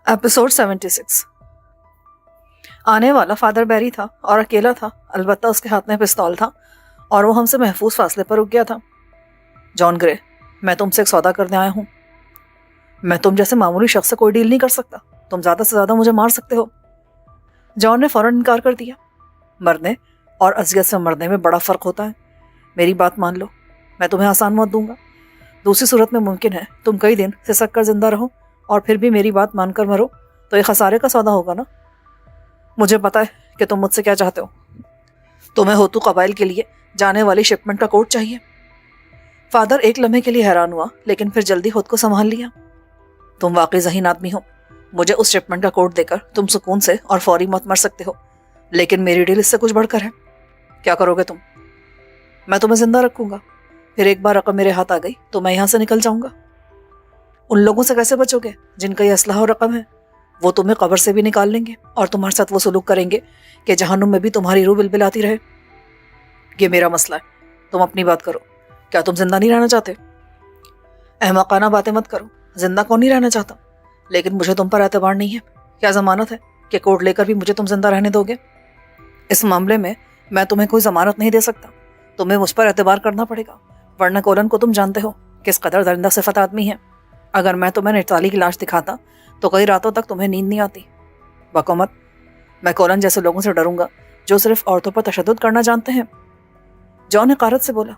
Episode 76। आने वाला father बैरी था और अकेला था, अलबत्ता उसके हाथ में पिस्तौल था और वो हमसे महफूज फासले पर रुक गया था। जॉन ग्रे, मैं तुमसे एक सौदा करने आया हूँ। मैं तुम जैसे मामूली शख्स से कोई डील नहीं कर सकता। तुम ज़्यादा से ज़्यादा मुझे मार सकते हो। जॉन ने फौरन इनकार कर दिया। मरने और अजियत से मरने में बड़ा फ़र्क होता है। मेरी बात मान लो, मैं तुम्हें आसान मौत दूंगा। दूसरी सूरत में मुमकिन है तुम कई दिन सिसक कर जिंदा रहो और फिर भी मेरी बात मानकर मरो, तो ये खसारे का सौदा होगा ना। मुझे पता है कि तुम मुझसे क्या चाहते हो। तुम्हें होतू कबाइल के लिए जाने वाली शिपमेंट का कोड चाहिए। फादर एक लम्हे के लिए हैरान हुआ, लेकिन फिर जल्दी खुद को संभाल लिया। तुम वाकई ज़हीन आदमी हो। मुझे उस शिपमेंट का कोड देकर तुम सुकून से और फौरी मौत मर सकते हो, लेकिन मेरी डील इससे कुछ बढ़कर है। क्या करोगे तुम? मैं तुम्हें जिंदा रखूंगा। फिर एक बार रकम मेरे हाथ आ गई तो मैं यहाँ से निकल जाऊंगा। उन लोगों से कैसे बचोगे जिनका ये असलहा और रकम है? वो तुम्हें कब्र से भी निकाल लेंगे और तुम्हारे साथ वो सलूक करेंगे कि जहन्नुम में भी तुम्हारी रूह बिलबिलाती रहे। ये मेरा मसला है, तुम अपनी बात करो। क्या तुम जिंदा नहीं रहना चाहते? अहमकाना बातें मत करो। जिंदा कौन नहीं रहना चाहता, लेकिन मुझे तुम पर एतबार नहीं है। क्या जमानत है कि कोर्ट लेकर भी मुझे तुम जिंदा रहने दोगे? इस मामले में मैं तुम्हें कोई जमानत नहीं दे सकता। तुम्हें मुझ पर एतबार करना पड़ेगा, वरना कोलन को तुम जानते हो किस कदर दरिंदा सिफत आदमी है। अगर मैं तुम्हें नेताली की लाश दिखाता तो कई रातों तक तुम्हें नींद नहीं आती। बको मत। मैं कोलन जैसे लोगों से डरूंगा जो सिर्फ औरतों पर तशद्दुद करना जानते हैं। जॉन हकारत से बोला,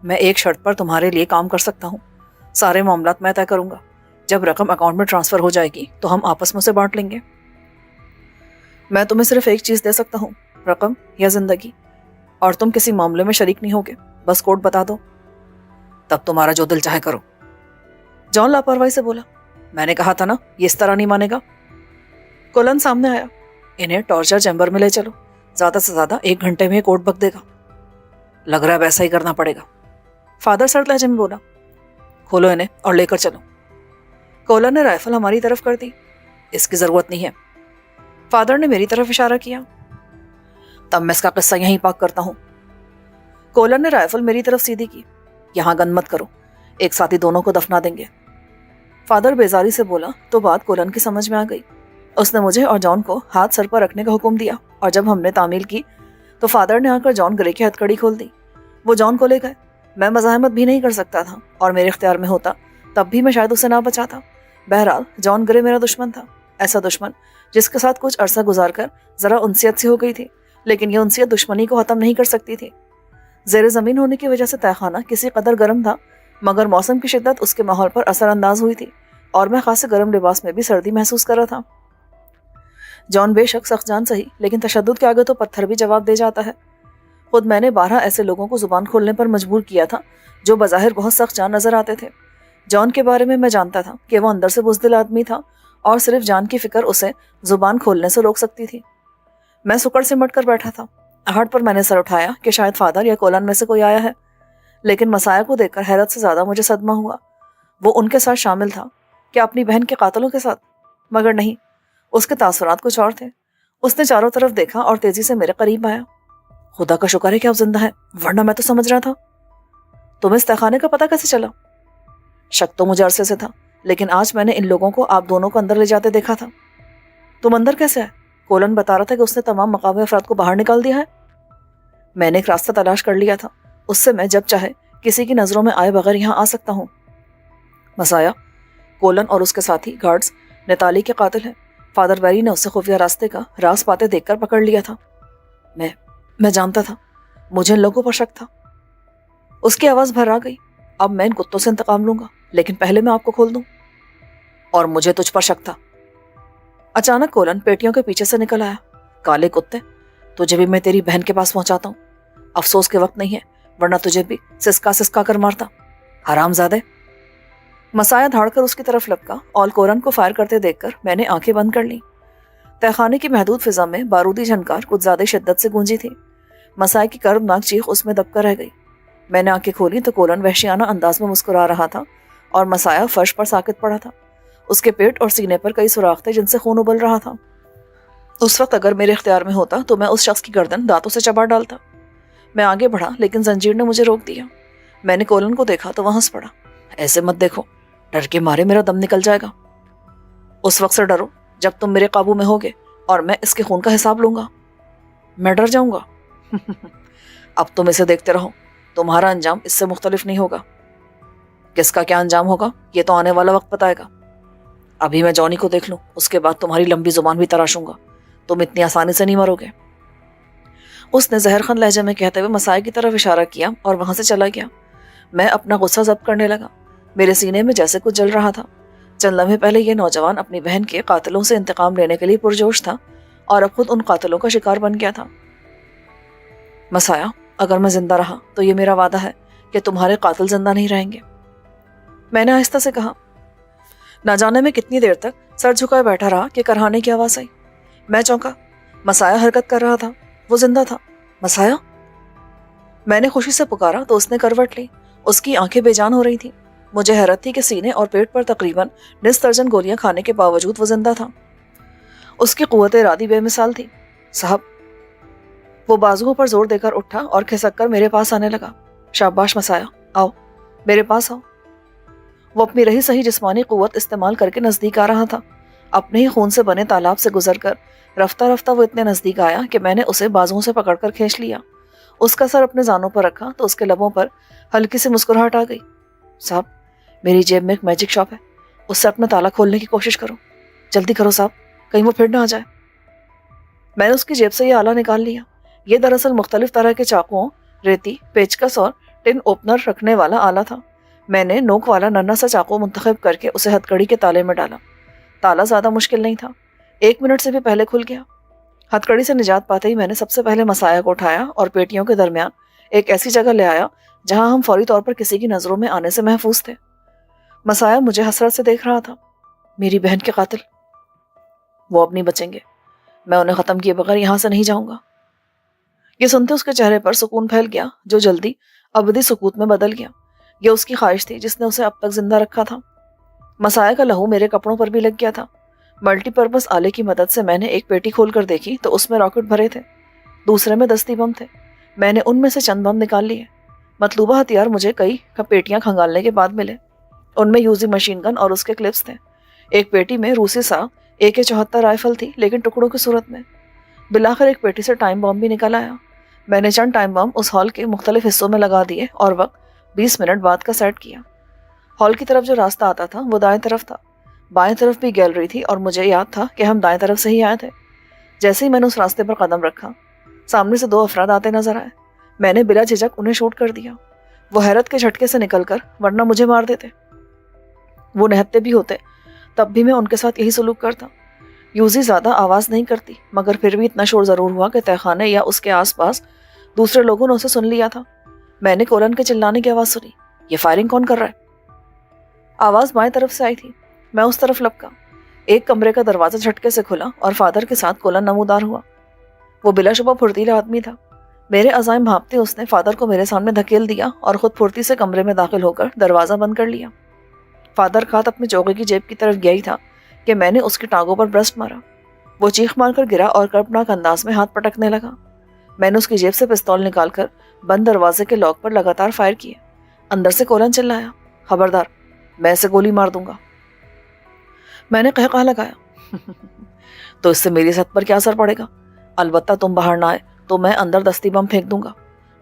मैं एक शर्त पर तुम्हारे लिए काम कर सकता हूँ। सारे मामलात मैं तय करूंगा। जब रकम अकाउंट में ट्रांसफर हो जाएगी तो हम आपस में उसे बांट लेंगे। मैं तुम्हें सिर्फ एक चीज दे सकता हूँ, रकम या जिंदगी, और तुम किसी मामले में शरीक नहीं होगे। बस कोड बता दो, तब तुम्हारा जो दिल चाहे करो। जॉन लापरवाही से बोला, मैंने कहा था ना, ये इस तरह नहीं मानेगा। कोलन सामने आया। इन्हें टॉर्चर चैम्बर में ले चलो। ज्यादा से ज्यादा 1 घंटे में कोर्ट बक देगा। लग रहा है वैसा ही करना पड़ेगा। फादर सर्द लहजे में बोला, खोलो इन्हें और लेकर चलो। कोलन ने राइफल हमारी तरफ कर दी। इसकी जरूरत नहीं है। फादर ने मेरी तरफ इशारा किया। तब मैं इसका किस्सा यहीं पाक करता हूं। कोलन ने राइफल मेरी तरफ सीधी की। यहां गन मत करो, एक साथी दोनों को दफना देंगे। फादर बेजारी से बोला तो बात कोलन की समझ में आ गई। उसने मुझे और जॉन को हाथ सर पर रखने का हुक्म दिया, और जब हमने तामील की तो फादर ने आकर जॉन ग्रे की हथकड़ी खोल दी। वो जॉन को ले गए। मैं मज़ाहमत भी नहीं कर सकता था, और मेरे इख्तियार में होता तब भी मैं शायद उसे ना बचाता। बहरहाल जॉन ग्रे मेरा दुश्मन था, ऐसा दुश्मन जिसके साथ कुछ अरसा गुजार कर जरा उनसियत सी हो गई थी, लेकिन यह उनसियत दुश्मनी को खत्म नहीं कर सकती थी। ज़ेर ज़मीन होने की वजह से तहखाना किसी कदर गर्म था, मगर मौसम की शिद्दत उसके माहौल पर असरअंदाज हुई थी, और मैं खासे गर्म लिबास में भी सर्दी महसूस कर रहा था। जॉन बेशक सख्त जान सही, लेकिन तशद्दुद के आगे तो पत्थर भी जवाब दे जाता है। खुद मैंने 12 ऐसे लोगों को जुबान खोलने पर मजबूर किया था जो बज़ाहिर बहुत सख्त जान नजर आते थे। जॉन के बारे में मैं जानता था कि वो अंदर से बुज़दिल आदमी था, और सिर्फ जान की फिक्र उसे जुबान खोलने से रोक सकती थी। मैं सुकड़ सिमट कर बैठा था। आहट पर मैंने सर उठाया कि शायद फादर या कोलन में से कोई आया है, लेकिन मसाया को देखकर हैरत से ज्यादा मुझे सदमा हुआ। वो उनके साथ शामिल था, क्या अपनी बहन के कातलों के साथ? मगर नहीं, उसके तासुरात कुछ और थे। उसने चारों तरफ देखा और तेजी से मेरे करीब आया। खुदा का शुक्र है कि आप जिंदा हैं, वरना मैं तो समझ रहा था। तुम्हें इस तहखाने का पता कैसे चला? शक तो मुझे अरसे से था, लेकिन आज मैंने इन लोगों को आप दोनों को अंदर ले जाते देखा था। तुम अंदर कैसे आए? कोलन बता रहा था कि उसने तमाम मकामी अफराद को बाहर निकाल दिया है। मैंने एक रास्ता तलाश कर लिया था, उससे मैं जब चाहे किसी की नजरों में आए बगैर यहाँ आ सकता हूँ। मसाया, कोलन और उसके साथी गार्ड्स नेताली के कातिल हैं। फादर बैरी ने उससे खुफिया रास्ते का राज पाते देखकर पकड़ लिया था। मैं जानता था, मुझे इन लोगों पर शक था। उसकी आवाज भर आ गई। अब मैं इन कुत्तों से इंतकाम लूंगा, लेकिन पहले मैं आपको खोल दूं। और मुझे तुझ पर शक था। अचानक कोलन पेटियों के पीछे से निकल आया। काले कुत्ते, तुझे भी मैं तेरी बहन के पास पहुंचाता हूँ। अफसोस के वक्त नहीं है, वरना तुझे भी सिसका सिसका कर मारता, हरामजादे। मसाया धाड़कर उसकी तरफ लपका, और कोलन को फायर करते देखकर मैंने आंखें बंद कर ली। तहखाने की महदूद फिजा में बारूदी झनकार कुछ ज्यादा शिद्दत से गूंजी थी। मसाया की कर्बनाक चीख उसमें दबकर रह गई। मैंने आंखें खोली तो कोलन वहशियाना अंदाज में मुस्कुरा रहा था, और मसाया फर्श पर साकित पड़ा था। उसके पेट और सीने पर कई सुराख थे जिनसे खून उबल रहा था। उस वक्त अगर मेरे इख्तियार में होता तो मैं उस शख्स की गर्दन दांतों से चबा डालता। मैं आगे बढ़ा, लेकिन जंजीर ने मुझे रोक दिया। मैंने कोलन को देखा तो वह हंस पड़ा। ऐसे मत देखो, डर के मारे मेरा दम निकल जाएगा। उस वक्त से डरो جب تم میرے قابو میں ہوگے اور میں اس کے خون کا حساب لوں گا، میں ڈر جاؤں گا۔ اب تم اسے دیکھتے رہو، تمہارا انجام اس سے مختلف نہیں ہوگا۔ کس کا کیا انجام ہوگا یہ تو آنے والا وقت بتائے گا۔ ابھی میں جانی کو دیکھ لوں، اس کے بعد تمہاری لمبی زبان بھی تراشوں گا، تم اتنی آسانی سے نہیں مرو گے۔ اس نے زہرخند لہجے میں کہتے ہوئے مسائے کی طرف اشارہ کیا اور وہاں سے چلا گیا۔ میں اپنا غصہ ضبط کرنے لگا، میرے سینے میں جیسے کچھ جل رہا تھا۔ چند لمحے پہلے یہ نوجوان اپنی بہن کے قاتلوں سے انتقام لینے کے لیے پرجوش تھا اور اب خود ان قاتلوں کا شکار بن گیا تھا۔ مسایا، اگر میں زندہ رہا تو یہ میرا وعدہ ہے کہ تمہارے قاتل زندہ نہیں رہیں گے، میں نے آہستہ سے کہا۔ نہ جانے میں کتنی دیر تک سر جھکائے بیٹھا رہا کہ کرہانے کی آواز آئی۔ میں چونکا، مسایا حرکت کر رہا تھا، وہ زندہ تھا۔ مسایا، میں نے خوشی سے پکارا تو اس نے کروٹ لی، اس کی آنکھیں بے جان ہو رہی تھیں۔ مجھے حیرت تھی کہ سینے اور پیٹ پر تقریباً نصف درجن گولیاں کھانے کے باوجود وہ زندہ تھا۔ اس کی قوت ارادی بے مثال تھی۔ صاحب، وہ بازوؤں پر زور دے کر اٹھا اور کھسک کر میرے پاس آنے لگا۔ شاباش مسایا، آؤ میرے پاس آؤ۔ وہ اپنی رہی صحیح جسمانی قوت استعمال کر کے نزدیک آ رہا تھا۔ اپنے ہی خون سے بنے تالاب سے گزر کر رفتہ رفتہ وہ اتنے نزدیک آیا کہ میں نے اسے بازوؤں سے پکڑ کر کھینچ لیا۔ اس کا سر اپنے زانوں پر رکھا تو اس کے لبوں پر ہلکی سی مسکراہٹ آ گئی۔ صاحب، میری جیب میں ایک میجک شاپ ہے، اس سے اپنا تالا کھولنے کی کوشش کرو، جلدی کرو صاحب، کہیں وہ پھر نہ آ جائے۔ میں نے اس کی جیب سے یہ آلہ نکال لیا۔ یہ دراصل مختلف طرح کے چاقوؤں، ریتی، پیچکس اور ٹن اوپنر رکھنے والا آلہ تھا۔ میں نے نوک والا ننھا سا چاقو منتخب کر کے اسے ہتھکڑی کے تالے میں ڈالا۔ تالا زیادہ مشکل نہیں تھا، 1 منٹ سے بھی پہلے کھل گیا۔ ہتھکڑی سے نجات پاتے ہی میں نے سب سے پہلے مسایا کو اٹھایا اور پیٹیوں کے درمیان ایک ایسی جگہ لے آیا جہاں ہم فوری طور پر کسی کی نظروں میں آنے سے محفوظ تھے۔ مسایا مجھے حسرت سے دیکھ رہا تھا۔ میری بہن کے قاتل، وہ اب نہیں بچیں گے، میں انہیں ختم کیے بغیر یہاں سے نہیں جاؤں گا۔ یہ سنتے اس کے چہرے پر سکون پھیل گیا جو جلدی ابدی سکوت میں بدل گیا۔ یہ اس کی خواہش تھی جس نے اسے اب تک زندہ رکھا تھا۔ مسایا کا لہو میرے کپڑوں پر بھی لگ گیا تھا۔ ملٹی پرپز آلے کی مدد سے میں نے ایک پیٹی کھول کر دیکھی تو اس میں راکٹ بھرے تھے، دوسرے میں دستی بم تھے۔ میں نے ان میں سے چند بم نکال لیے۔ مطلوبہ ہتھیار مجھے کئی پیٹیاں کھنگالنے کے بعد ملے۔ ان میں یوزی مشین گن اور اس کے کلپس تھے۔ ایک پیٹی میں روسی سا AK-74 رائفل تھی لیکن ٹکڑوں کی صورت میں۔ بالآخر ایک پیٹی سے ٹائم بم بھی نکل آیا۔ میں نے چند ٹائم بم اس ہال کے مختلف حصوں میں لگا دیے اور وقت 20 منٹ بعد کا سیٹ کیا۔ ہال کی طرف جو راستہ آتا تھا وہ دائیں طرف تھا، بائیں طرف بھی گیلری تھی اور مجھے یاد تھا کہ ہم دائیں طرف سے ہی آئے تھے۔ جیسے ہی میں نے اس راستے پر قدم رکھا، سامنے سے 2 افراد آتے نظر آئے۔ میں نے بلا جھجک انہیں شوٹ کر دیا۔ وہ حیرت کے جھٹکے سے نکل کر ورنہ مجھے مار دیتے۔ وہ نہتے بھی ہوتے تب بھی میں ان کے ساتھ یہی سلوک کرتا۔ یوزی زیادہ آواز نہیں کرتی مگر پھر بھی اتنا شور ضرور ہوا کہ تہخانے یا اس کے آس پاس دوسرے لوگوں نے اسے سن لیا تھا۔ میں نے کولن کے چلانے کی آواز سنی۔ یہ فائرنگ کون کر رہا ہے؟ آواز بائیں طرف سے آئی تھی۔ میں اس طرف لپکا۔ ایک کمرے کا دروازہ جھٹکے سے کھلا اور فادر کے ساتھ کولن نمودار ہوا۔ وہ بلا شبہ پھرتیلا آدمی تھا۔ میرے عزائم بھانپتے اس نے فادر کو میرے سامنے دھکیل دیا اور خود پھرتی سے کمرے میں داخل ہو کر دروازہ بند کر لیا۔ فادر ہاتھ اپنے چوغے کی جیب کی طرف گیا ہی تھا کہ میں نے اس کی ٹانگوں پر برسٹ مارا۔ وہ چیخ مار کر گرا اور کرپناک انداز میں ہاتھ پٹکنے لگا۔ میں نے اس کی جیب سے پستول نکال کر بند دروازے کے لاک پر لگاتار فائر کیے۔ اندر سے کولن چلایا، خبردار، میں اسے گولی مار دوں گا۔ میں نے قہقہہ لگایا۔ تو اس سے میری صحت پر کیا اثر پڑے گا؟ البتہ تم باہر نہ آئے تو میں اندر دستی بم پھینک دوں گا۔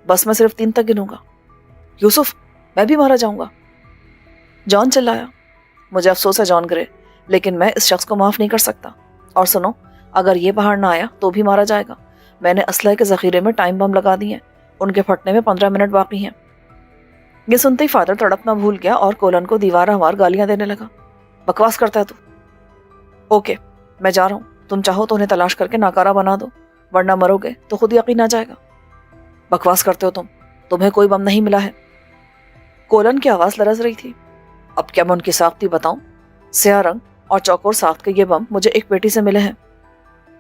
بس میں صرف 3 تک گنوں گا۔ یوسف، میں بھی مارا جاؤں گا۔ جان چلایا۔ مجھے افسوس ہے جان گرے، لیکن میں اس شخص کو معاف نہیں کر سکتا۔ اور سنو، اگر یہ باہر نہ آیا تو بھی مارا جائے گا۔ میں نے اسلحے کے ذخیرے میں ٹائم بم لگا دی ہیں، ان کے پھٹنے میں 15 منٹ باقی ہیں۔ یہ سنتے ہی فادر تڑپنا بھول گیا اور کولن کو دیوارہ وار گالیاں دینے لگا۔ بکواس کرتا ہے تو؟ اوکے، میں جا رہا ہوں، تم چاہو تو انہیں تلاش کر کے ناکارہ بنا دو، ورنہ مرو گے تو خود یقین آ جائے گا۔ بکواس کرتے ہو تمہیں کوئی بم نہیں ملا ہے۔ کولن کی آواز لرز رہی تھی۔ اب کیا میں ان کی ساختی بتاؤں؟ سیاہ رنگ اور چوکور ساخت کے یہ بم مجھے ایک پیٹی سے ملے ہیں۔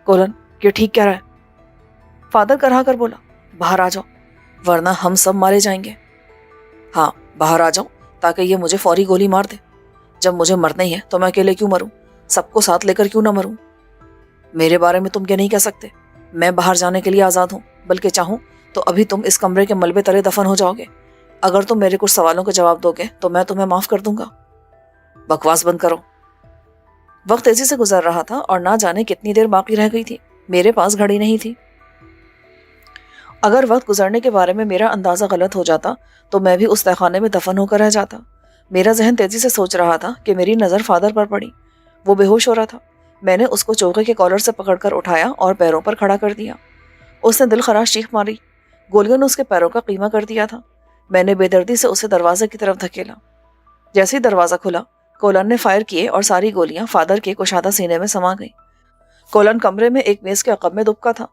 کولن، یہ ٹھیک کہہ رہا ہے؟ فادر کرا کر بولا، باہر آ جاؤ ورنہ ہم سب مارے جائیں گے۔ ہاں، باہر آ جاؤ تاکہ یہ مجھے فوری گولی مار دے۔ جب مجھے مرنا ہی ہے تو میں اکیلے کیوں مروں؟ سب کو ساتھ لے کر کیوں نہ مروں؟ میرے بارے میں تم کیا نہیں کہہ سکتے؟ میں باہر جانے کے لیے آزاد ہوں، بلکہ چاہوں تو ابھی تم اس کمرے کے ملبے تلے دفن ہو جاؤ گے۔ اگر تم میرے کچھ سوالوں کا جواب دو گے تو میں تمہیں معاف کر دوں گا۔ بکواس بند کرو۔ وقت تیزی سے گزر رہا تھا اور نہ جانے کتنی دیر باقی رہ گئی تھی. میرے پاس گھڑی نہیں تھی. اگر وقت گزرنے کے بارے میں میرا اندازہ غلط ہو جاتا تو میں بھی اس تہخانے میں دفن ہو کر رہ جاتا. میرا ذہن تیزی سے سوچ رہا تھا کہ میری نظر فادر پر پڑی. وہ بے ہوش ہو رہا تھا. میں نے اس کو چوکے کے کالر سے پکڑ کر اٹھایا اور پیروں پر کھڑا کر دیا. اس نے دل خراش چیخ ماری. گولیوں نے اس کے پیروں کا قیمہ کر دیا تھا. میں نے بے دردی سے اسے دروازے کی طرف دھکیلا. جیسے ہی دروازہ کھلا کولن نے فائر کیے اور ساری گولیاں فادر کے کشادہ سینے میں سما گئیں. کولن کمرے میں ایک میز کے عقب میں دبکا تھا.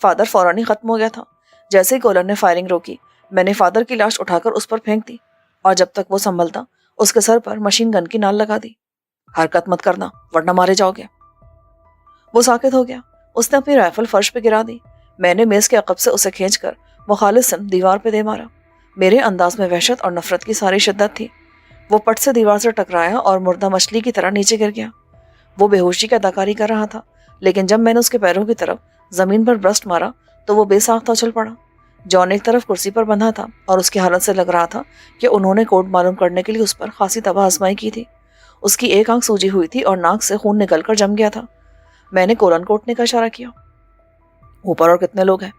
فادر فوراً ہی ختم ہو گیا تھا. جیسے ہی کولن نے فائرنگ روکی میں نے فادر کی لاش اٹھا کر اس پر پھینک دی اور جب تک وہ سنبھلتا اس کے سر پر مشین گن کی نال لگا دی. حرکت مت کرنا ورنہ مارے جاؤ گے. وہ ساکت ہو گیا. اس نے اپنی رائفل فرش پہ گرا دی. میں نے میز کے عقب سے اسے کھینچ کر مخالصاً دیوار پہ دے مارا. میرے انداز میں وحشت اور نفرت کی ساری شدت تھی. وہ پٹ سے دیوار سے ٹکرایا اور مردہ مچھلی کی طرح نیچے گر گیا. وہ بے ہوشی کی اداکاری کر رہا تھا لیکن جب میں نے اس کے پیروں کی طرف زمین پر برسٹ مارا تو وہ بے ساختہ اچھل پڑا. جان ایک طرف کرسی پر بندھا تھا اور اس کی حالت سے لگ رہا تھا کہ انہوں نے کوڈ معلوم کرنے کے لیے اس پر خاصی تباہ آزمائی کی تھی. اس کی ایک آنکھ سوجی ہوئی تھی اور ناک سے خون نکل کر جم گیا تھا. میں نے کولن کو اٹھنے کا اشارہ کیا. اوپر اور کتنے لوگ ہیں؟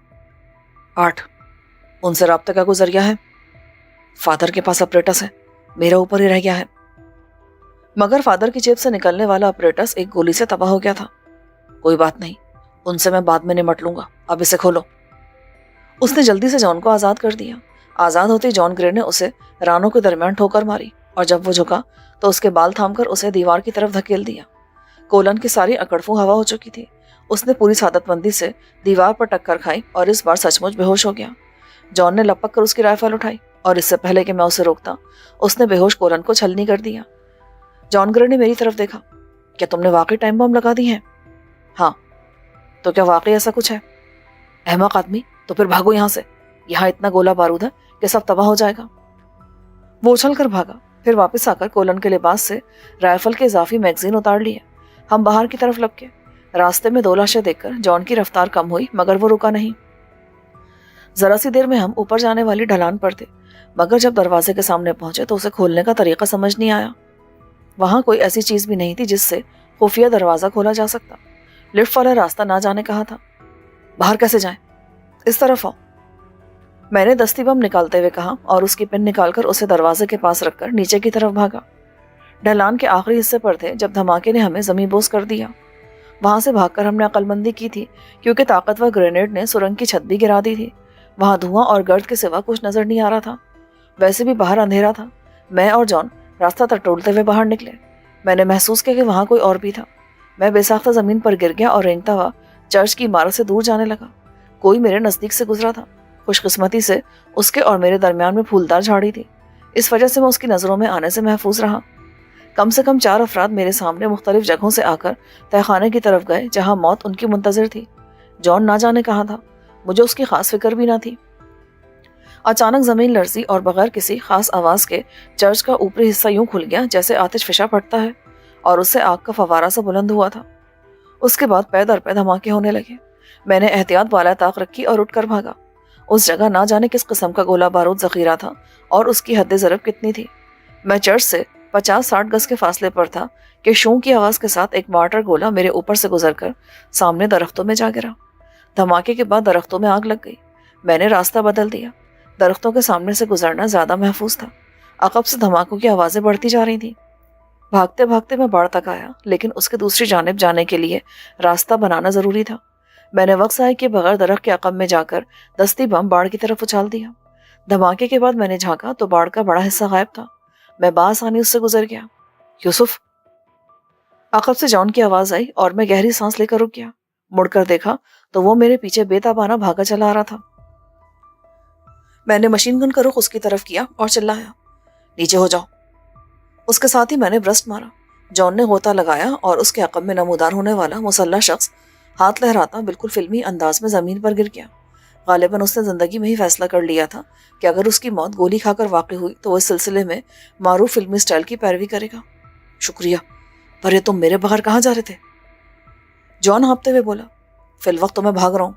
8. ان سے رابطے کا کوئی ذریعہ ہے؟ فادر کے پاس اپریٹس ہے. میرا اوپر ہی رہ گیا ہے. مگر فادر کی جیب سے نکلنے والا اپریٹس ایک گولی سے تباہ ہو گیا تھا. کوئی بات نہیں, ان سے میں بعد میں نمٹ لوں گا. اب اسے کھولو. اس نے جلدی سے جان کو آزاد کر دیا. آزاد ہوتے جان گرے نے اسے رانوں کے درمیان ٹھوکر ماری اور جب وہ جھکا تو اس کے بال تھام کر اسے دیوار کی طرف دھکیل دیا. کولن کی ساری اکڑفو ہوا ہو چکی تھی. اس نے پوری سعادت مندی سے دیوار پر ٹکر کھائی اور اس بار سچ مچ بے ہوش ہو گیا. جان نے لپک کر اس کی رائفل اٹھائی اور اس سے پہلے کہ میں اسے روکتا اس نے بے ہوش کولن کو چھلنی کر دیا. جان گرے نے میری طرف دیکھا. کیا تم نے واقعی ٹائم بم لگا دی ہیں؟ ہاں. تو کیا واقعی ایسا کچھ ہے؟ احمق آدمی, تو پھر بھاگو یہاں سے. یہاں اتنا گولہ بارود ہے کہ سب تباہ ہو جائے گا. وہ اچھل کر بھاگا. پھر واپس آ کر کولن کے لباس سے رائفل کے اضافی میگزین اتار لیے. ہم باہر کی طرف لپکے. راستے میں 2 لاشیں دیکھ کر جان کی رفتار کم ہوئی مگر وہ رکا نہیں. ذرا سی دیر میں ہم اوپر جانے والی ڈھلان پر تھے مگر جب دروازے کے سامنے پہنچے تو اسے کھولنے کا طریقہ سمجھ نہیں آیا. وہاں کوئی ایسی چیز بھی نہیں تھی جس سے خفیہ دروازہ کھولا جا سکتا. لفٹ والا راستہ نہ جانے کہا تھا. باہر کیسے جائیں؟ اس طرف آؤ. میں نے دستی بم نکالتے ہوئے کہا اور اس کی پن نکال کر اسے دروازے کے پاس رکھ کر نیچے کی طرف بھاگا. ڈھلان کے آخری حصے پر تھے جب دھماکے نے ہمیں زمین بوس کر دیا. وہاں سے بھاگ کر ہم نے عقل مندی کی تھی کیونکہ طاقتور گرینیڈ نے سرنگ کی چھت بھی گرا دی تھی. وہاں دھواں اور گرد کے سوا کچھ نظر نہیں آ رہا تھا. ویسے بھی باہر اندھیرا تھا. میں اور جان راستہ ٹٹولتے ہوئے باہر نکلے. میں نے محسوس کیا کہ وہاں کوئی اور بھی تھا. میں بے ساختہ زمین پر گر گیا اور رینگتا ہوا چرچ کی عمارت سے دور جانے لگا. کوئی میرے نزدیک سے گزرا تھا. خوش قسمتی سے اس کے اور میرے درمیان میں پھولدار جھاڑی تھی. اس وجہ سے میں اس کی نظروں میں آنے سے محفوظ رہا. کم سے کم 4 افراد میرے سامنے مختلف جگہوں سے آ کر تہخانے کی طرف گئے جہاں موت ان کی منتظر تھی. جان نہ جانے کہاں تھا. مجھے اس کی خاص فکر بھی نہ تھی. اچانک زمین لرزی اور بغیر کسی خاص آواز کے چرچ کا اوپری حصہ یوں کھل گیا جیسے آتش فشاں پھٹتا ہے اور اس سے آگ کا فوارہ سا بلند ہوا تھا. اس کے بعد پے در پے دھماکے ہونے لگے. میں نے احتیاط بالائے طاق رکھی اور اٹھ کر بھاگا. اس جگہ نہ جانے کس قسم کا گولہ بارود ذخیرہ تھا اور اس کی حد ضرب کتنی تھی. میں چرچ سے 50-60 گز کے فاصلے پر تھا کہ شوں کی آواز کے ساتھ ایک مارٹر گولہ میرے اوپر سے گزر کر سامنے درختوں میں جا گرا. دھماکے کے بعد درختوں میں آگ لگ گئی. میں نے راستہ بدل دیا. درختوں کے سامنے سے گزرنا زیادہ محفوظ تھا. عقب سے دھماکوں کی آوازیں بڑھتی جا رہی تھیں. بھاگتے بھاگتے میں باڑ تک آیا لیکن اس کے دوسری جانب جانے کے لیے راستہ بنانا ضروری تھا. میں نے وقت ضائع کیے بغیر درخت کے عقب میں جا کر دستی بم باڑ کی طرف اچھال دیا. دھماکے کے بعد میں نے جھانکا تو باڑ کا بڑا حصہ غائب تھا. میں بآسانی اس سے گزر گیا. یوسف. عقب سے جان کی آواز آئی اور میں گہری سانس لے کر رک گیا. مڑ کر دیکھا تو وہ میرے پیچھے بے تابانہ بھاگا چلا آ رہا تھا. میں نے مشین گن کا رخ اس کی طرف کیا اور چلایا, نیچے ہو جاؤ. اس کے ساتھ ہی میں نے برسٹ مارا. جان نے غوطہ لگایا اور اس کے عقب میں نمودار ہونے والا مسلح شخص ہاتھ لہراتا بالکل فلمی انداز میں زمین پر گر گیا. غالباً اس نے زندگی میں ہی فیصلہ کر لیا تھا کہ اگر اس کی موت گولی کھا کر واقع ہوئی تو وہ اس سلسلے میں معروف فلمی سٹائل کی پیروی کرے گا. شکریہ, پر یہ تم میرے بغیر کہاں جا رہے تھے؟ جان ہانپتے ہوئے بولا. فی الوقت تو میں بھاگ رہا ہوں.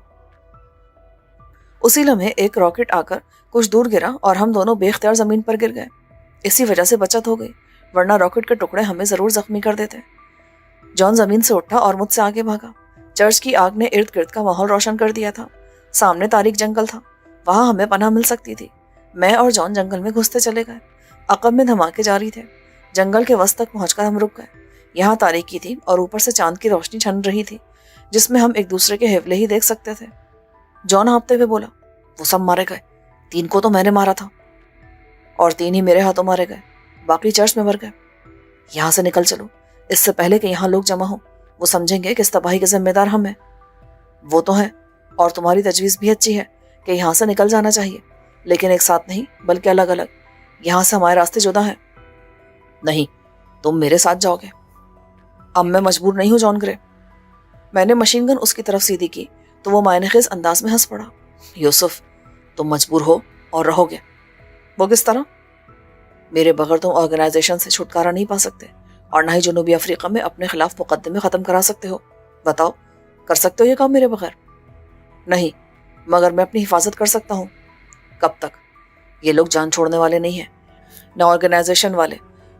اسی لمحے ایک راکٹ آ کر کچھ دور گرا اور ہم دونوں بے اختیار زمین پر گر گئے. اسی وجہ سے بچت ہو گئی ورنہ راکٹ کے ٹکڑے ہمیں ضرور زخمی کر دیتے. जॉन जमीन से उठा और मुझसे आगे भागा। चर्च की आग ने इर्द गिर्द का माहौल रोशन कर दिया था। सामने तारीक जंगल था, वहां हमें पनाह मिल सकती थी। मैं और जॉन जंगल में घुसते चले गए। अकब में धमाके जारी थे। जंगल के वस्त तक पहुंचकर हम रुक गए। यहाँ तारीकी थी और ऊपर से चांद की रोशनी छन रही थी, जिसमें हम एक दूसरे के हेवले ही देख सकते थे। जॉन हाँफते हुए बोला, वो सब मारे गए, 3 को तो मैंने मारा था और 3 ही मेरे हाथों मारे गए, बाकी चर्च में मर गए। यहाँ से निकल चलो, इससे पहले कि यहाँ लोग जमा हो। वो समझेंगे कि इस तबाही के जिम्मेदार हम हैं। वो तो है, और तुम्हारी तजवीज़ भी अच्छी है कि यहाँ से निकल जाना चाहिए, लेकिन एक साथ नहीं बल्कि अलग अलग। यहाँ से हमारे रास्ते जुदा हैं। नहीं, तुम मेरे साथ जाओगे। अब मैं मजबूर नहीं हूँ जॉन ग्रे। मैंने मशीन गन उसकी तरफ सीधी की तो वो मायनेखेज अंदाज में हंस पड़ा। यूसुफ, तुम मजबूर हो और रहोगे। वो किस तरह? मेरे बगैर तुम ऑर्गेनाइजेशन से छुटकारा नहीं पा सकते और ना ही जनूबी अफ्रीका में अपने खिलाफ मुकदमे खत्म करा सकते हो। बताओ, कर सकते हो ये काम मेरे बगैर? नहीं, मगर मैं अपनी हिफाजत कर सकता हूँ। कब तक? ये लोग जान छोड़ने वाले नहीं हैं, न ऑर्गेनाइजेशन वाले,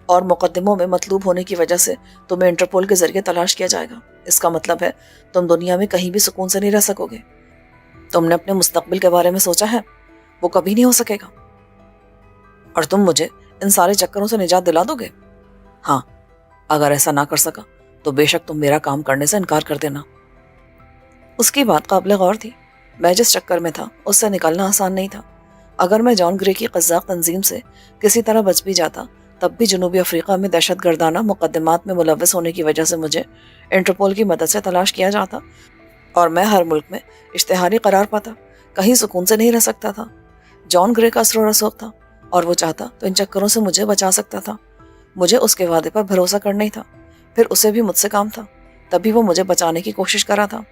और मुकदमों में मतलूब होने की वजह से तुम्हें इंटरपोल के जरिए तलाश किया जाएगा। इसका मतलब है तुम दुनिया में कहीं भी सुकून से नहीं रह सकोगे। तुमने अपने मुस्तकबिल के बारे में सोचा है? वो कभी नहीं हो सकेगा। और तुम मुझे इन सारे चक्करों से निजात दिला दोगे? हाँ, अगर ऐसा ना कर सका तो बेशक तुम मेरा काम करने से इनकार कर देना। उसकी बात काबिल गौर थी। मैं जिस चक्कर में था उससे निकलना आसान नहीं था। अगर मैं जॉन ग्रे की कज़ाक तंजीम से किसी तरह बच भी जाता, तब भी जनूबी अफ्रीका में दहशत गर्दाना मुकदमात में मुलव्वस होने की वजह से मुझे इंटरपोल की मदद से तलाश किया जाता और मैं हर मुल्क में इश्तिहारी करार पाता। कहीं सुकून से नहीं रह सकता था। जॉन ग्रे का असर रसूख था और वो चाहता तो इन चक्करों से मुझे बचा सकता था। मुझे उसके वादे पर भरोसा करना ही था। फिर उसे भी मुझसे काम था, तभी वो मुझे बचाने की कोशिश कर रहा था।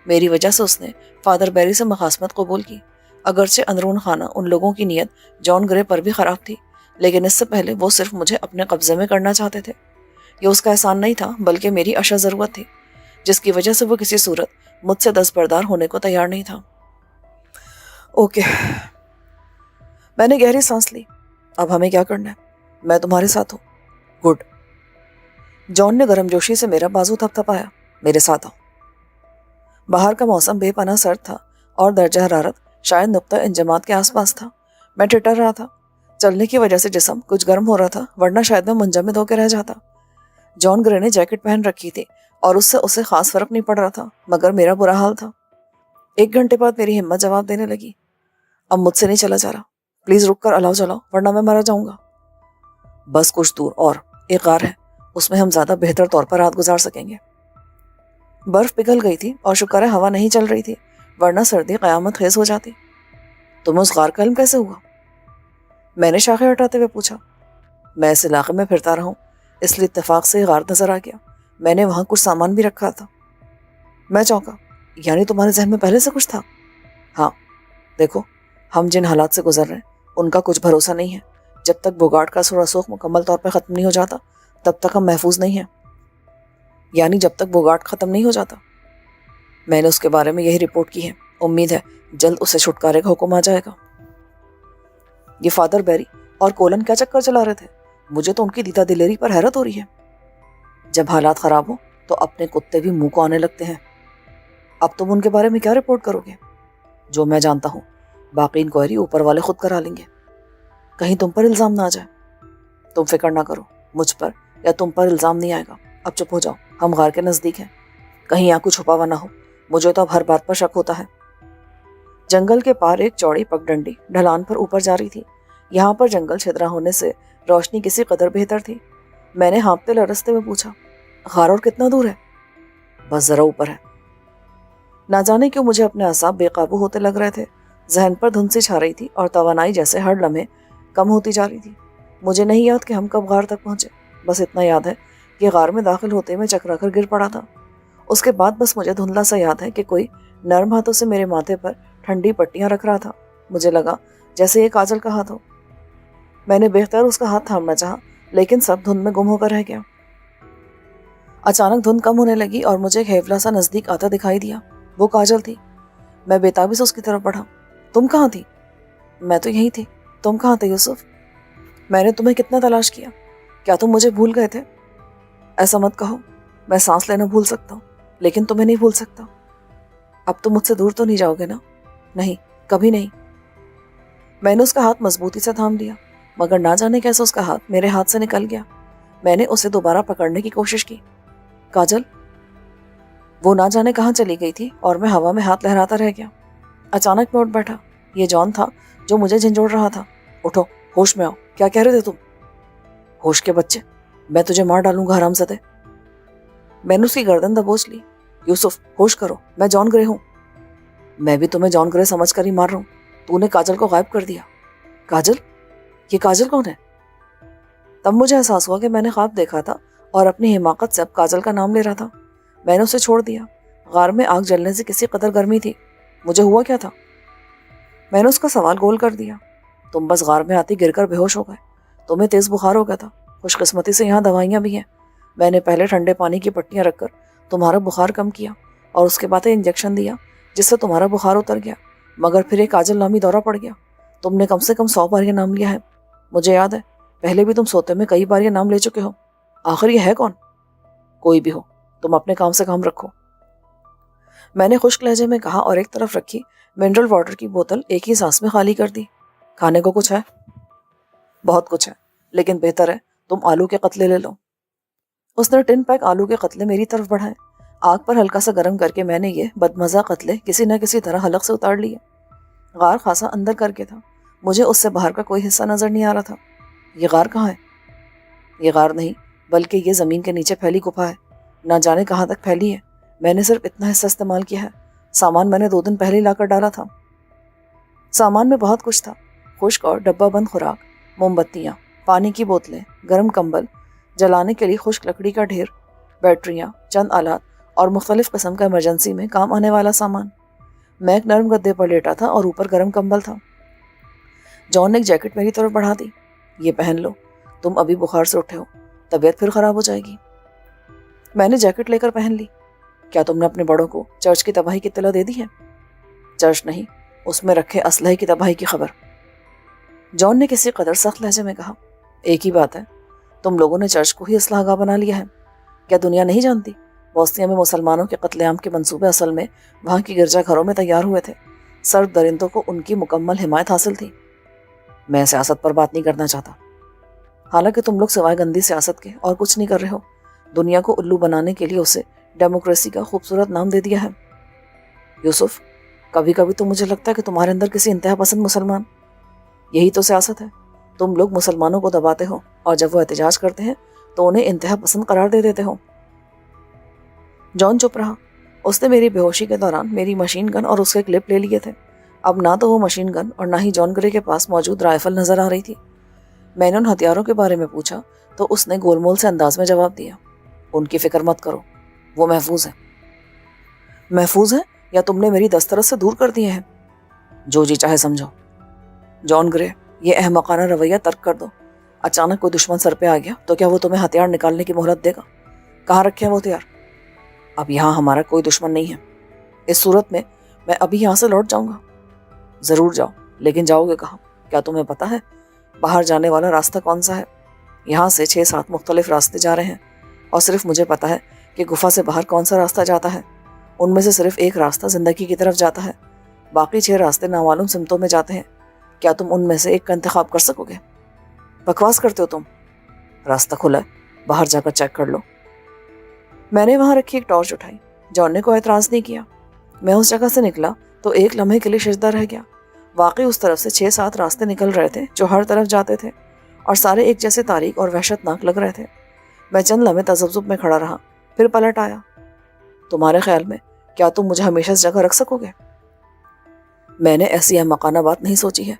मेरी वजह से उसने फादर बैरी से मुखासमत कबूल की। अगरचे अंदरून खाना उन लोगों की नीयत जॉन ग्रे पर भी खराब थी, लेकिन इससे पहले वो सिर्फ मुझे अपने कब्जे में करना चाहते थे। ये उसका एहसान नहीं था, बल्कि मेरी अशा ज़रूरत थी, जिसकी वजह से वो किसी सूरत मुझसे दस्तबरदार होने को तैयार नहीं था। ओके, मैंने गहरी सांस ली। अब हमें क्या करना है? मैं तुम्हारे साथ हूँ। गुड। जॉन ने गर्मजोशी से मेरा बाजू थपथपाया। मेरे साथ आओ। बाहर का मौसम बेपनाह सर्द था और दर्जा हरारत शायद नुक्ता इंजमात के आसपास था। मैं ठिठर रहा था। चलने की वजह से जिस्म कुछ गर्म हो रहा था, वरना शायद मैं मुंजमद होकर रह जाता। जॉन ग्रे ने जैकेट पहन रखी थी और उससे उसे खास फर्क नहीं पड़ रहा था, मगर मेरा बुरा हाल था। 1 घंटे बाद मेरी हिम्मत जवाब देने लगी। अब मुझसे नहीं चला जा रहा, प्लीज रुक कर अलाव चलाओ, वरना मैं मारा जाऊंगा। बस कुछ दूर और एक गार है, उसमें हम ज्यादा बेहतर तौर पर रात गुजार सकेंगे। बर्फ पिघल गई थी और शुक्र है हवा नहीं चल रही थी, वरना सर्दी कयामत खेज हो जाती। तुम्हें उस गार का इल्म कैसे हुआ? मैंने शाखें हटाते हुए पूछा। मैं इस इलाके में फिरता रहा हूँ, इसलिए इत्तेफाक से गार नजर आ गया। मैंने वहां कुछ सामान भी रखा था। मैं चौंका। यानी तुम्हारे जहन में पहले से कुछ था? हाँ, देखो, हम जिन हालात से गुजर रहे हैं उनका कुछ भरोसा नहीं है। जब तक बुगार्ड का रसूख मुकम्मल तौर पर ख़त्म नहीं हो जाता, तब तक हम महफूज नहीं हैं। यानी जब तक बुगार्ड ख़त्म नहीं हो जाता? मैंने उसके बारे में यही रिपोर्ट की है। उम्मीद है जल्द उसे छुटकारे का हुक्म आ जाएगा। ये फादर बैरी और कोलन क्या चक्कर चला रहे थे? मुझे तो उनकी दीदा दिलेरी पर हैरत हो रही है। जब हालात ख़राब हो तो अपने कुत्ते भी मुंह को आने लगते हैं। अब तुम उनके बारे में क्या रिपोर्ट करोगे? जो मैं जानता हूँ, बाकी इंक्वायरी ऊपर वाले खुद करा लेंगे। कहीं तुम पर इल्ज़ाम ना आ जाए। तुम फिक्र ना करो, मुझ पर या तुम पर इल्ज़ाम नहीं आएगा। अब चुप हो जाओ, हम गार के नज़दीक हैं। कहीं यहाँ कुछ छुपा हुआ ना हो। मुझे तो अब हर बात पर शक होता है। जंगल के पार एक चौड़ी पगडंडी ढलान पर ऊपर जा रही थी। यहाँ पर जंगल छिद्रा होने से रोशनी किसी कदर बेहतर थी। मैंने हाँपते लरसते में पूछा, गार और कितना दूर है? बस जरा ऊपर है। ना जाने क्यों मुझे अपने असाब बेकाबू होते लग रहे थे। जहन पर धुंध सी छा रही थी और तवानाई जैसे हर लम्हे कम होती जा रही थी। मुझे नहीं याद कि हम कब गार तक पहुंचे। बस इतना याद है कि गार में दाखिल होते मैं चकरा कर गिर पड़ा था। उसके बाद बस मुझे धुंधला सा याद है कि कोई नर्म हाथों से मेरे माथे पर ठंडी पट्टियां रख रहा था। मुझे लगा जैसे ये काजल का हाथ हो। मैंने बेख्तियार उसका हाथ थामना चाहा, लेकिन सब धुंध में गुम होकर रह गया। अचानक धुंध कम होने लगी और मुझे एक हेवला सा नजदीक आता दिखाई दिया। वो काजल थी। मैं बेताबी से उसकी तरफ बढ़ा। तुम कहाँ थी? मैं तो यहीं थी। तुम कहाँ थे यूसुफ? मैंने तुम्हें कितना तलाश किया। क्या तुम मुझे भूल गए थे? ऐसा मत कहो। मैं सांस लेना भूल सकता हूँ, लेकिन तुम्हें नहीं भूल सकता। अब तुम मुझसे दूर तो नहीं जाओगे ना? नहीं, कभी नहीं। मैंने उसका हाथ मजबूती से थाम लिया, मगर ना जाने कैसे उसका हाथ मेरे हाथ से निकल गया। मैंने उसे दोबारा पकड़ने की कोशिश की। काजल, वो ना जाने कहाँ चली गई थी और मैं हवा में हाथ लहराता रह गया। अचानक मैं उठ बैठा। ये जॉन था जो मुझे झंझोड़ रहा था। उठो, होश में आओ। क्या कह रहे थे तुम? होश के बच्चे, मैं तुझे मार डालूंगा हरामजादे। मैंने उसकी गर्दन दबोच ली। यूसुफ, होश करो, मैं जॉन ग्रे हूँ। मैं भी तुम्हें जॉन ग्रे समझ कर ही मार रहा हूँ। तूने काजल को गायब कर दिया। काजल? ये काजल कौन है? तब मुझे एहसास हुआ कि मैंने ख्वाब देखा था और अपनी हिमाकत से अब काजल का नाम ले रहा था। मैंने उसे छोड़ दिया। गार में आग जलने से किसी कदर गर्मी थी। मुझे हुआ क्या था? मैंने उसका सवाल गोल कर दिया। तुम बस गार में आती गिरकर बेहोश हो गए। तुम्हें तेज बुखार हो गया था। खुशकिस्मती से यहाँ दवाइयाँ भी हैं। मैंने पहले ठंडे पानी की पट्टियाँ रखकर तुम्हारा बुखार कम किया और उसके बाद इंजेक्शन दिया, जिससे तुम्हारा बुखार उतर गया। मगर फिर एक काजल नामी दौरा पड़ गया। तुमने कम से कम 100 बार ये नाम लिया है। मुझे याद है, पहले भी तुम सोते में कई बार ये नाम ले चुके हो। आखिर ये है कौन? कोई भी हो, तुम अपने काम से काम रखो, मैंने खुश्क लहजे में कहा और एक तरफ रखी मिनरल वाटर की बोतल एक ही सांस में खाली कर दी। खाने को कुछ है? बहुत कुछ है, लेकिन बेहतर है तुम आलू के कतले ले लो। उसने टिन पैक आलू के कतले मेरी तरफ बढ़ाए। आग पर हल्का सा गर्म करके मैंने ये बदमजा कतले किसी न किसी तरह हलक से उतार लिए। गार खासा अंदर करके था। मुझे उससे बाहर का कोई हिस्सा नजर नहीं आ रहा था। ये गार कहाँ है? ये गार नहीं, बल्कि ये जमीन के नीचे फैली गुफा है। ना जाने कहाँ तक फैली है। मैंने सिर्फ इतना हिस्सा इस्तेमाल किया है। सामान मैंने 2 दिन पहले ही लाकर डाला था। सामान में बहुत कुछ था। खुश्क और डब्बा बंद खुराक, मोमबत्तियाँ, पानी की बोतलें, गर्म कंबल, जलाने के लिए खुश्क लकड़ी का ढेर, बैटरियाँ, चंद आलात और मुख्तलिफ किस्म का इमरजेंसी में काम आने वाला सामान। मैं एक नरम गद्दे पर लेटा था और ऊपर गर्म कंबल था। जॉन ने एक जैकेट मेरी तरफ बढ़ा दी। ये पहन लो, तुम अभी बुखार से उठे हो, तबीयत फिर खराब हो जाएगी। मैंने जैकेट लेकर पहन ली। क्या तुमने अपने बड़ों को चर्च की तबाही की इत्तला दे दी है? चर्च नहीं, उसमें रखे असलहे की तबाही की खबर। जॉन ने किसी कदर सख्त लहजे में कहा। एक ही बात है, तुम लोगों ने चर्च को ही असलाहगाह बना लिया है। क्या दुनिया नहीं जानती? बोस्निया में मुसलमानों के कत्लेआम के मंसूबे असल में वहाँ की गिरजाघरों में तैयार हुए थे। सर्द दरिंदों को उनकी मुकम्मल हिमायत हासिल थी। मैं सियासत पर बात नहीं करना चाहता। हालांकि तुम लोग सिवाय गंदी सियासत के और कुछ नहीं कर रहे हो। दुनिया को उल्लू बनाने के लिए उसे डेमोक्रेसी का खूबसूरत नाम दे दिया है। यूसुफ, कभी कभी तो मुझे लगता है कि तुम्हारे अंदर किसी इंतहा पसंद मुसलमान। यही तो सियासत है। तुम लोग मुसलमानों को दबाते हो और जब वो एहतजाज करते हैं तो उन्हें इंतहा पसंद करार दे देते हो। जॉन चुप रहा। उसने मेरी बेहोशी के दौरान मेरी मशीन गन और उसके क्लिप ले लिए थे। अब ना तो वो मशीन गन और ना ही जॉन ग्रे के पास मौजूद राइफल नजर आ रही थी। मैंने उन हथियारों के बारे में पूछा तो उसने गोलमोल से अंदाज में जवाब दिया। उनकी फिक्र मत करो, वो महफूज है। महफूज है या तुमने मेरी दस्तरत से दूर कर दिए हैं? जो जी चाहे समझो। जॉन ग्रे, ये अहमकाना रवैया तर्क कर दो। अचानक कोई दुश्मन सर पे आ गया तो क्या वो तुम्हें हथियार निकालने की मोहलत देगा? कहाँ रखे हैं वो हथियार? अब यहाँ हमारा कोई दुश्मन नहीं है। इस सूरत में मैं अभी यहाँ से लौट जाऊंगा। जरूर जाओ, लेकिन जाओगे कहाँ? क्या तुम्हें पता है बाहर जाने वाला रास्ता कौन सा है? यहाँ से 6-7 मुख्तलिफ रास्ते जा रहे हैं और सिर्फ मुझे पता है कि गुफा से बाहर कौन सा रास्ता जाता है। उनमें से सिर्फ एक रास्ता जिंदगी की तरफ जाता है, बाकी 6 रास्ते नामालूम सिमतों में जाते हैं। क्या तुम उनमें से एक का इंतखाब कर सकोगे? बकवास करते हो तुम। रास्ता खुला है, बाहर जाकर चेक कर लो। मैंने वहां रखी एक टॉर्च उठाई। जॉन ने कोई एतराज नहीं किया। मैं उस जगह से निकला तो एक लम्हे के लिए शिजदा रह गया। वाकई उस तरफ से 6-7 रास्ते निकल रहे थे जो हर तरफ जाते थे और सारे एक जैसे तारीक और वहशतनाक लग रहे थे। मैं चंद लम्हे तजब्जुब में खड़ा रहा, फिर पलट आया। तुम्हारे ख्याल में क्या तुम मुझे हमेशा इस जगह रख सकोगे? मैंने ऐसी अहमकाना बात नहीं सोची है।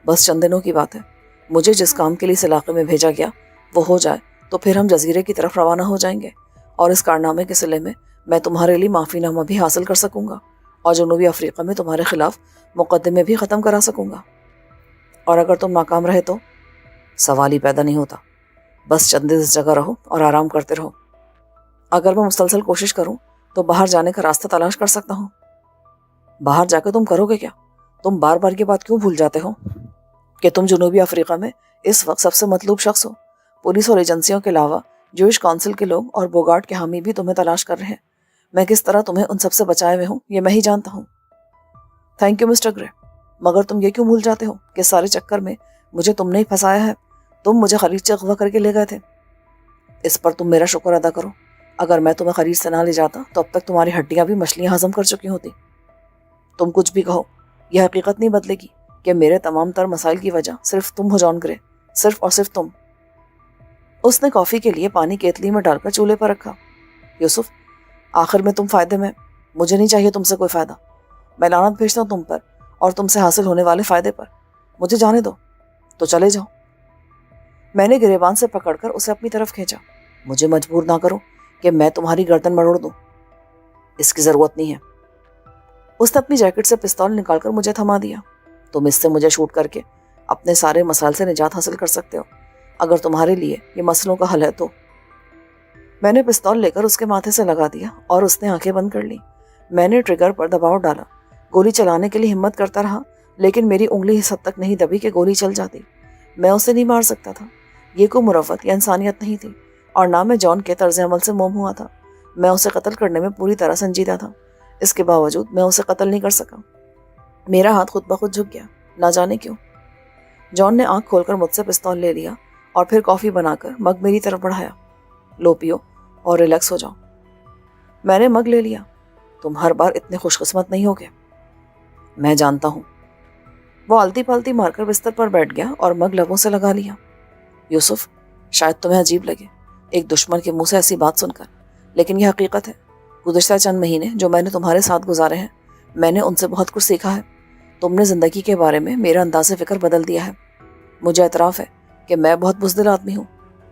बस चंद दिनों की बात है। मुझे जिस काम के लिए इस इलाके में भेजा गया वो हो जाए तो फिर हम जजीरे की तरफ रवाना हो जाएंगे और इस कारनामे के सिले में मैं तुम्हारे लिए माफ़ीनामा भी हासिल कर सकूंगा और जनूबी अफ्रीका में तुम्हारे खिलाफ मुकदमे भी ख़त्म करा सकूंगा। और अगर तुम नाकाम रहे तो? सवाल ही पैदा नहीं होता। बस चंद दिन इस जगह रहो और आराम करते रहो। अगर मैं मुसलसल कोशिश करूं तो बाहर जाने का रास्ता तलाश कर सकता हूं। बाहर जाकर तुम करोगे क्या? तुम बार बार ये बात क्यों भूल जाते हो कि तुम जनूबी अफ्रीका में इस वक्त सबसे मतलूब शख्स हो? पुलिस और एजेंसियों के अलावा جوئش کونسل کے لوگ اور بوگارٹ کے حامی بھی تمہیں تلاش کر رہے ہیں. میں کس طرح تمہیں ان سب سے بچائے ہوئے ہوں یہ میں ہی جانتا ہوں. تھینک یو مسٹر گرے، مگر تم یہ کیوں بھول جاتے ہو کہ سارے چکر میں مجھے تم نے ہی پھنسایا ہے. تم مجھے خلیج سے اغوا کر کے لے گئے تھے. اس پر تم میرا شکر ادا کرو. اگر میں تمہیں خلیج سے نہ لے جاتا تو اب تک تمہاری ہڈیاں بھی مچھلیاں ہضم کر چکی ہوتی. تم کچھ بھی کہو، یہ حقیقت نہیں بدلے گی کہ میرے تمام تر مسائل کی وجہ صرف تم ہو جان گرے، صرف اور صرف تم. اس نے کافی کے لیے پانی کیتلی میں ڈال کر چولہے پر رکھا. یوسف، آخر میں تم فائدے میں، مجھے نہیں چاہیے تم سے کوئی فائدہ. میں لعنت بھیجتا ہوں تم پر اور تم سے حاصل ہونے والے فائدے پر. مجھے جانے دو تو چلے جاؤ. میں نے گریبان سے پکڑ کر اسے اپنی طرف کھینچا. مجھے مجبور نہ کرو کہ میں تمہاری گردن مروڑ دوں. اس کی ضرورت نہیں ہے. اس نے اپنی جیکٹ سے پستول نکال کر مجھے تھما دیا. تم اس سے مجھے شوٹ کر کے اپنے سارے مسائل سے نجات حاصل کر سکتے ہو اگر تمہارے لیے یہ مسئلوں کا حل ہے تو. میں نے پستول لے کر اس کے ماتھے سے لگا دیا اور اس نے آنکھیں بند کر لی. میں نے ٹریگر پر دباؤ ڈالا. گولی چلانے کے لیے ہمت کرتا رہا لیکن میری انگلی اس حد تک نہیں دبی کہ گولی چل جاتی. میں اسے نہیں مار سکتا تھا. یہ کوئی مروت یا انسانیت نہیں تھی اور نہ میں جان کے طرز عمل سے موم ہوا تھا. میں اسے قتل کرنے میں پوری طرح سنجیدہ تھا. اس کے باوجود میں اسے قتل نہیں کر سکا. میرا ہاتھ خود بخود جھک گیا، نہ جانے کیوں. جان نے آنکھ کھول کر مجھ سے پستول لے لیا اور پھر کافی بنا کر مگ میری طرف بڑھایا. لو پیو اور ریلیکس ہو جاؤ. میں نے مگ لے لیا. تم ہر بار اتنے خوش قسمت نہیں ہوگے. میں جانتا ہوں. وہ آلتی پالتی مار کر بستر پر بیٹھ گیا اور مگ لبوں سے لگا لیا. یوسف، شاید تمہیں عجیب لگے ایک دشمن کے منہ سے ایسی بات سن کر، لیکن یہ حقیقت ہے. گزشتہ چند مہینے جو میں نے تمہارے ساتھ گزارے ہیں، میں نے ان سے بہت کچھ سیکھا ہے. تم نے زندگی کے بارے میں میرا انداز فکر بدل دیا ہے. مجھے اعتراف ہے کہ میں بہت بزدل آدمی ہوں.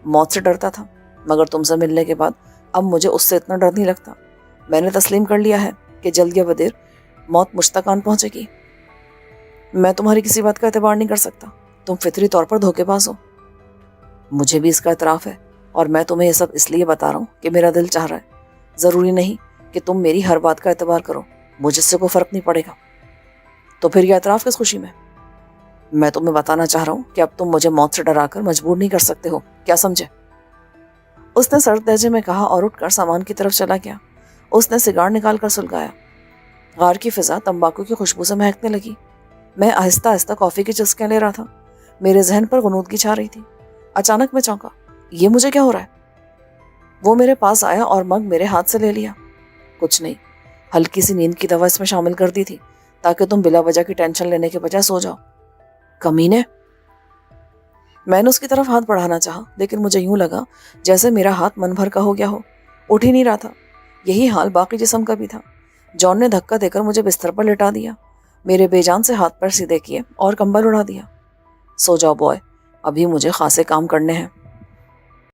موت سے ڈرتا تھا، مگر تم سے ملنے کے بعد اب مجھے اس سے اتنا ڈر نہیں لگتا. میں نے تسلیم کر لیا ہے کہ جلد یا بدیر موت مجھ تک آن پہنچے گی. میں تمہاری کسی بات کا اعتبار نہیں کر سکتا. تم فطری طور پر دھوکے باز ہو. مجھے بھی اس کا اعتراف ہے اور میں تمہیں یہ سب اس لیے بتا رہا ہوں کہ میرا دل چاہ رہا ہے. ضروری نہیں کہ تم میری ہر بات کا اعتبار کرو. مجھے اس سے کوئی فرق نہیں پڑے گا. تو پھر یہ اعتراف کس خوشی میں تمہیں بتانا چاہ رہا ہوں کہ اب تم مجھے موت سے ڈرا کر مجبور نہیں کر سکتے ہو. کیا سمجھے؟ اس نے سرد لہجے میں کہا اور اٹھ کر سامان کی طرف چلا گیا. اس نے سگار نکال کر سلگایا. غار کی فضا تمباکو کی خوشبو سے مہکنے لگی. میں آہستہ آہستہ کافی کی چسکیاں لے رہا تھا. میرے ذہن پر غنودگی چھا رہی تھی. اچانک میں چونکا. یہ مجھے کیا ہو رہا ہے؟ وہ میرے پاس آیا اور مگ میرے ہاتھ سے لے لیا. کچھ نہیں، ہلکی سی نیند کی دوا اس میں شامل کر دی تھی تاکہ تم بلا وجہ کی ٹینشن لینے کے بجائے سو جاؤ. کمینے. میں نے اس کی طرف ہاتھ بڑھانا چاہا لیکن مجھے یوں لگا جیسے میرا ہاتھ من بھر کا ہو گیا ہو. اٹھ ہی نہیں رہا تھا. یہی حال باقی جسم کا بھی تھا. جان نے دھکا دے کر مجھے بستر پر لٹا دیا. میرے بے جان سے ہاتھ پر سیدھے کیے اور کمبل اڑا دیا. سو جاؤ بوائے، ابھی مجھے خاصے کام کرنے ہیں.